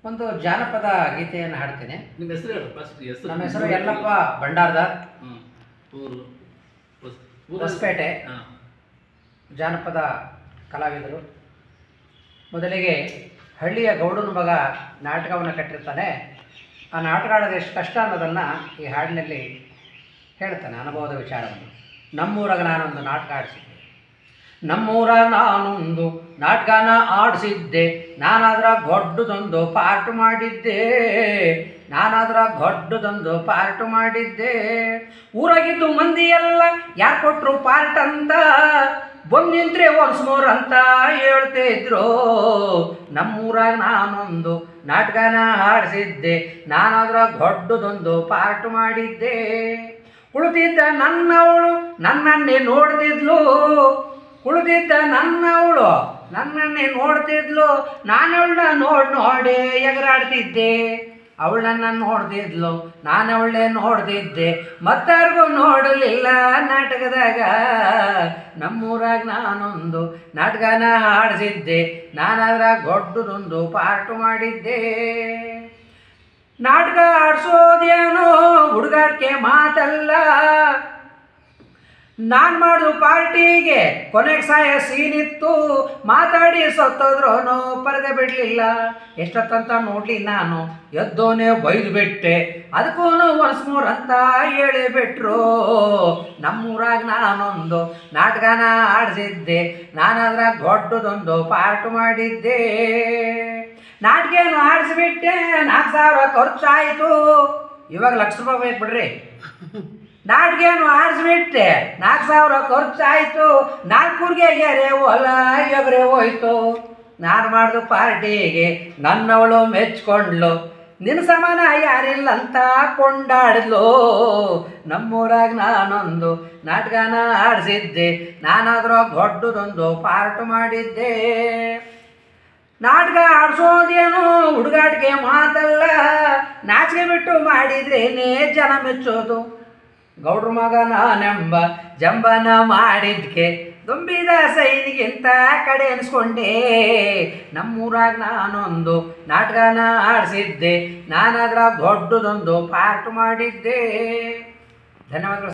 ಒಂದು ಜಾನಪದ ಗೀತೆಯನ್ನು ಹಾಡ್ತೇನೆ. ನಿಮ್ಮ ಹೆಸರು ಹೇಳು ಫಸ್ಟ್. ಹೆಸರು? ನಮ್ಮ ಹೆಸರು ಯಲ್ಲಪ್ಪ ಭಂಡಾರದಾರ್, ಊರು ಹೊಸಪೇಟೆ. ಜಾನಪದ ಕಲಾವಿದರು. ಮೊದಲಿಗೆ ಹಳ್ಳಿಯ ಗೌಡನ ಮಗ ನಾಟಕವನ್ನು ಕಟ್ಟಿರ್ತಾನೆ. ಆ ನಾಟಕ ಆಡೋದು ಎಷ್ಟು ಕಷ್ಟ ಅನ್ನೋದನ್ನು ಈ ಹಾಡಿನಲ್ಲಿ ಹೇಳ್ತಾನೆ, ಅನುಭವದ ವಿಚಾರವನ್ನು. ನಮ್ಮೂರಾಗ ನಾನೊಂದು ನಾಟಕ ಆಡಿಸಿದ್ದೆ, ನಮ್ಮೂರಾಗ ನಾನೊಂದು ನಾಟಕನ ಆಡಿಸಿದ್ದೆ, ನಾನಾದ್ರ ದೊಡ್ಡದೊಂದು ಪಾರ್ಟ್ ಮಾಡಿದ್ದೆ, ನಾನಾದ್ರ ದೊಡ್ಡದೊಂದು ಪಾರ್ಟ್ ಮಾಡಿದ್ದೆ. ಊರಾಗಿದ್ದು ಮಂದಿ ಎಲ್ಲ ಯಾರು ಕೊಟ್ಟರು ಪಾರ್ಟ್ ಅಂತ ಬಂದು ನಿಂತ್ರೆ ಒನ್ಸ್ ಮೋರ್ ಅಂತ ಹೇಳ್ತಿದ್ರು. ನಮ್ಮೂರಾಗ ನಾನೊಂದು ನಾಟಕನ ಆಡಿಸಿದ್ದೆ, ನಾನಾದ್ರ ದೊಡ್ಡದೊಂದು ಪಾರ್ಟ್ ಮಾಡಿದ್ದೆ. ಕುಳಿತಿದ್ದ ನನ್ನವಳು ನನ್ನನ್ನೇ ನೋಡ್ತಿದ್ಲು, ಕುಳಿತಿದ್ದ ನನ್ನವಳು ನನ್ನನ್ನೇ ನೋಡ್ತಿದ್ಲು, ನಾನವಳನ್ನ ನೋಡಿ ಎಗರಾಡ್ತಿದ್ದೆ. ಅವಳು ನನ್ನನ್ನು ನೋಡ್ತಿದ್ಲು, ನಾನು ಅವಳನ್ನೇ ನೋಡ್ತಿದ್ದೆ, ಮತ್ತಾರಿಗೂ ನೋಡಲಿಲ್ಲ ನಾಟಕದಾಗ. ನಮ್ಮೂರಾಗ ನಾನೊಂದು ನಾಟಕನ ಆಡಿಸಿದ್ದೆ, ನಾನಾದ್ರ ದೊಡ್ಡದೊಂದು ಪಾರ್ಟ್ ಮಾಡಿದ್ದೆ. ನಾಟಕ ಆಡಿಸೋದೇನೋ ಹುಡುಗಾಟಿಕೆ ಮಾತಲ್ಲ, ನಾನು ಮಾಡಿದ್ರು ಪಾರ್ಟಿಗೆ ಕೊನೆಗೆ ಸಾಯ ಸೀನಿತ್ತು. ಮಾತಾಡಿ ಸತ್ತೋದ್ರೂ ಪರದೆ ಬಿಡಲಿಲ್ಲ. ಎಷ್ಟೊತ್ತಂತ ನೋಡಲಿ ನಾನು ಎದ್ದೋನೇ ಬೈದು ಬಿಟ್ಟೆ, ಅದಕ್ಕೂ ಒನ್ಸ್ ಮೋರ್ ಅಂತ ಹೇಳಿಬಿಟ್ರು. ನಮ್ಮೂರಾಗ ನಾನೊಂದು ನಾಟಕನ ಆಡಿಸಿದ್ದೆ, ನಾನಾದ್ರ ದೊಡ್ಡದೊಂದು ಪಾರ್ಟ್ ಮಾಡಿದ್ದೆ. ನಾಟಕೇನು ಆಡಿಸಿಬಿಟ್ಟೆ, 4,000 ಖರ್ಚಾಯಿತು. ಇವಾಗ ಲಕ್ಷ ರೂಪಾಯಿ ಬೇಕು ಬಿಡ್ರಿ. ನಾಟಕೇನು ಆಡಿಸ್ಬಿಟ್ಟೆ, 4,000 ಖರ್ಚಾಯಿತು. 4 ಊರಿಗೆ ಎರೆ ಹೊಲ ಎಗರೆ ಹೋಯ್ತು. ನಾನು ಮಾಡಿದ ಪಾರ್ಟಿಗೆ ನನ್ನವಳು ಮೆಚ್ಕೊಂಡ್ಲು, ನಿನ್ನ ಸಮಾನ ಯಾರಿಲ್ಲ ಅಂತ ಕೊಂಡಾಡಿದ್ಲು. ನಮ್ಮೂರಾಗ ನಾನೊಂದು ನಾಟಕನ ಆಡಿಸಿದ್ದೆ, ನಾನಾದ್ರೂ ದೊಡ್ಡದೊಂದು ಪಾರ್ಟ್ ಮಾಡಿದ್ದೆ. ನಾಟಕ ಆಡಿಸೋದೇನು ಹುಡುಗಾಟಿಕೆ ಮಾತಲ್ಲ, ನಾಚಿಕೆ ಬಿಟ್ಟು ಮಾಡಿದ್ರೇನೇ ಜನ ಮೆಚ್ಚೋದು. ಗೌಡ್ರ ಮಗ ನಾನೆಂಬ ಜಂಬನ ಮಾಡಿದ್ಕೆ ತುಂಬಿದ ಸೈನಿಗಿಂತ ಕಡೆ ಅನಿಸ್ಕೊಂಡೆ. ನಮ್ಮೂರಾಗ ನಾನೊಂದು ನಾಟಕನ ಆಡಿಸಿದ್ದೆ, ನಾನಾದ್ರ ದೊಡ್ಡದೊಂದು ಪಾರ್ಟ್ ಮಾಡಿದ್ದೆ. ಧನ್ಯವಾದಗಳು.